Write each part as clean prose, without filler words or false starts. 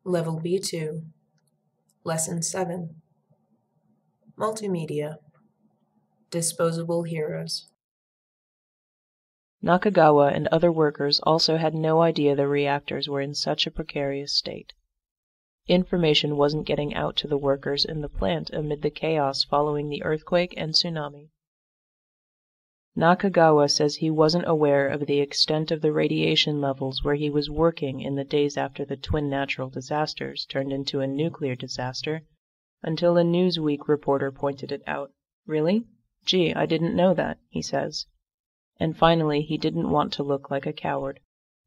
Level B2, Lesson 7, Multimedia, Disposable Heroes. Nakagawa and other workers also had no idea the reactors were in such a precarious state. Information wasn't getting out to the workers in the plant amid the chaos following the earthquake and tsunami. Nakagawa says he wasn't aware of the extent of the radiation levels where he was working in the days after the twin natural disasters turned into a nuclear disaster until a Newsweek reporter pointed it out. Really? Gee, I didn't know that, he says. And finally, he didn't want to look like a coward.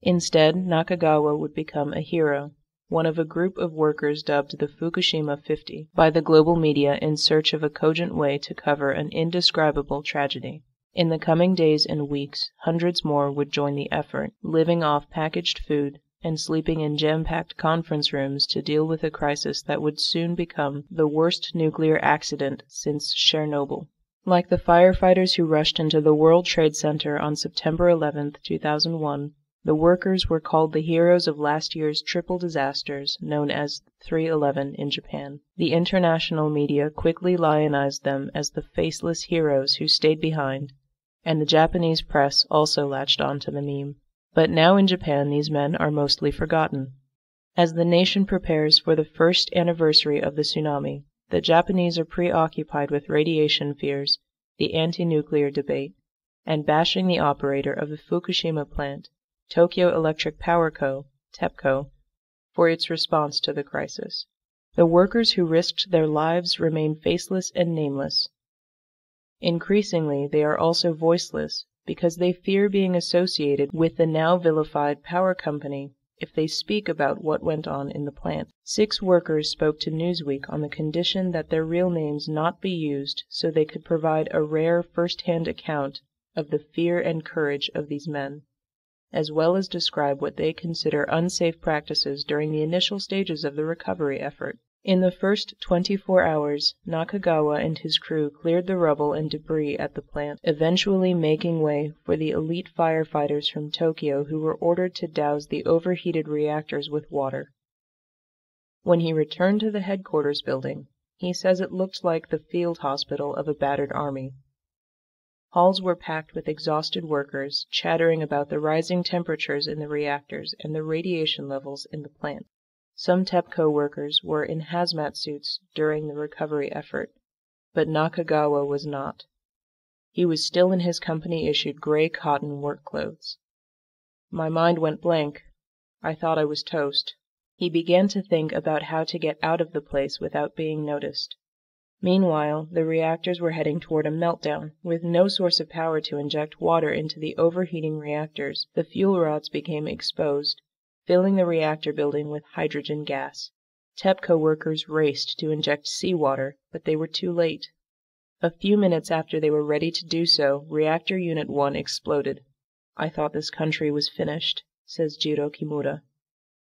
Instead, Nakagawa would become a hero, one of a group of workers dubbed the Fukushima 50 by the global media in search of a cogent way to cover an indescribable tragedy. In the coming days and weeks, hundreds more would join the effort, living off packaged food and sleeping in jam-packed conference rooms to deal with a crisis that would soon become the worst nuclear accident since Chernobyl. Like the firefighters who rushed into the World Trade Center on September 11, 2001, the workers were called the heroes of last year's triple disasters known as 3/11 in Japan. The international media quickly lionized them as the faceless heroes who stayed behind, and the Japanese press also latched on to the meme. But now in Japan these men are mostly forgotten. As the nation prepares for the first anniversary of the tsunami, the Japanese are preoccupied with radiation fears, the anti-nuclear debate, and bashing the operator of the Fukushima plant, Tokyo Electric Power Co., TEPCO, for its response to the crisis. The workers who risked their lives remain faceless and nameless. Increasingly, they are also voiceless because they fear being associated with the now vilified power company if they speak about what went on in the plant. 6 workers spoke to Newsweek on the condition that their real names not be used so they could provide a rare first-hand account of the fear and courage of these men, as well as describe what they consider unsafe practices during the initial stages of the recovery effort. In the first 24 hours, Nakagawa and his crew cleared the rubble and debris at the plant, eventually making way for the elite firefighters from Tokyo who were ordered to douse the overheated reactors with water. When he returned to the headquarters building, he says it looked like the field hospital of a battered army. Halls were packed with exhausted workers, chattering about the rising temperatures in the reactors and the radiation levels in the plant. Some TEPCO workers were in hazmat suits during the recovery effort, but Nakagawa was not. He was still in his company-issued gray cotton work clothes. My mind went blank. I thought I was toast. He began to think about how to get out of the place without being noticed. Meanwhile, the reactors were heading toward a meltdown. With no source of power to inject water into the overheating reactors, the fuel rods became exposed, filling the reactor building with hydrogen gas. TEPCO workers raced to inject seawater, but they were too late. A few minutes after they were ready to do so, Reactor Unit 1 exploded. I thought this country was finished, says Jiro Kimura,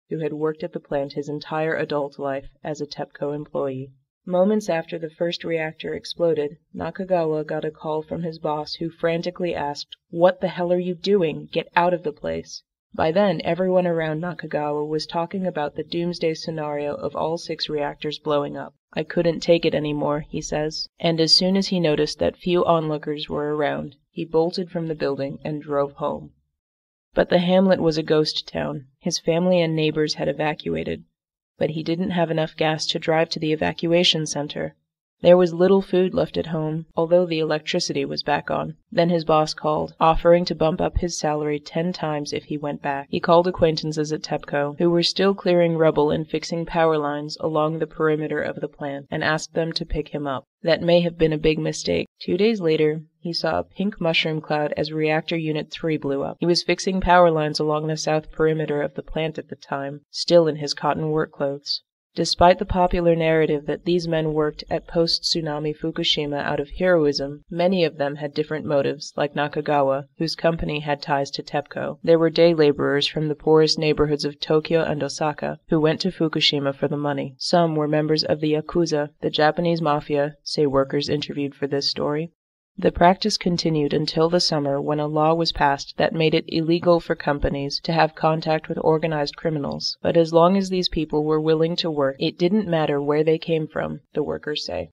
who had worked at the plant his entire adult life as a TEPCO employee. Moments after the first reactor exploded, Nakagawa got a call from his boss who frantically asked, "What the hell are you doing? Get out of the place." By then, everyone around Nakagawa was talking about the doomsday scenario of all 6 reactors blowing up. I couldn't take it anymore, he says, and as soon as he noticed that few onlookers were around, he bolted from the building and drove home. But the hamlet was a ghost town. His family and neighbors had evacuated, but he didn't have enough gas to drive to the evacuation center. There was little food left at home, although the electricity was back on. Then his boss called, offering to bump up his salary 10 times if he went back. He called acquaintances at TEPCO, who were still clearing rubble and fixing power lines along the perimeter of the plant, and asked them to pick him up. That may have been a big mistake. 2 days later, he saw a pink mushroom cloud as Reactor Unit 3 blew up. He was fixing power lines along the south perimeter of the plant at the time, still in his cotton work clothes. Despite the popular narrative that these men worked at post-tsunami Fukushima out of heroism, many of them had different motives, like Nakagawa, whose company had ties to TEPCO. There were day laborers from the poorest neighborhoods of Tokyo and Osaka who went to Fukushima for the money. Some were members of the Yakuza, the Japanese mafia, say workers interviewed for this story. The practice continued until the summer, when a law was passed that made it illegal for companies to have contact with organized criminals. But as long as these people were willing to work, it didn't matter where they came from, the workers say.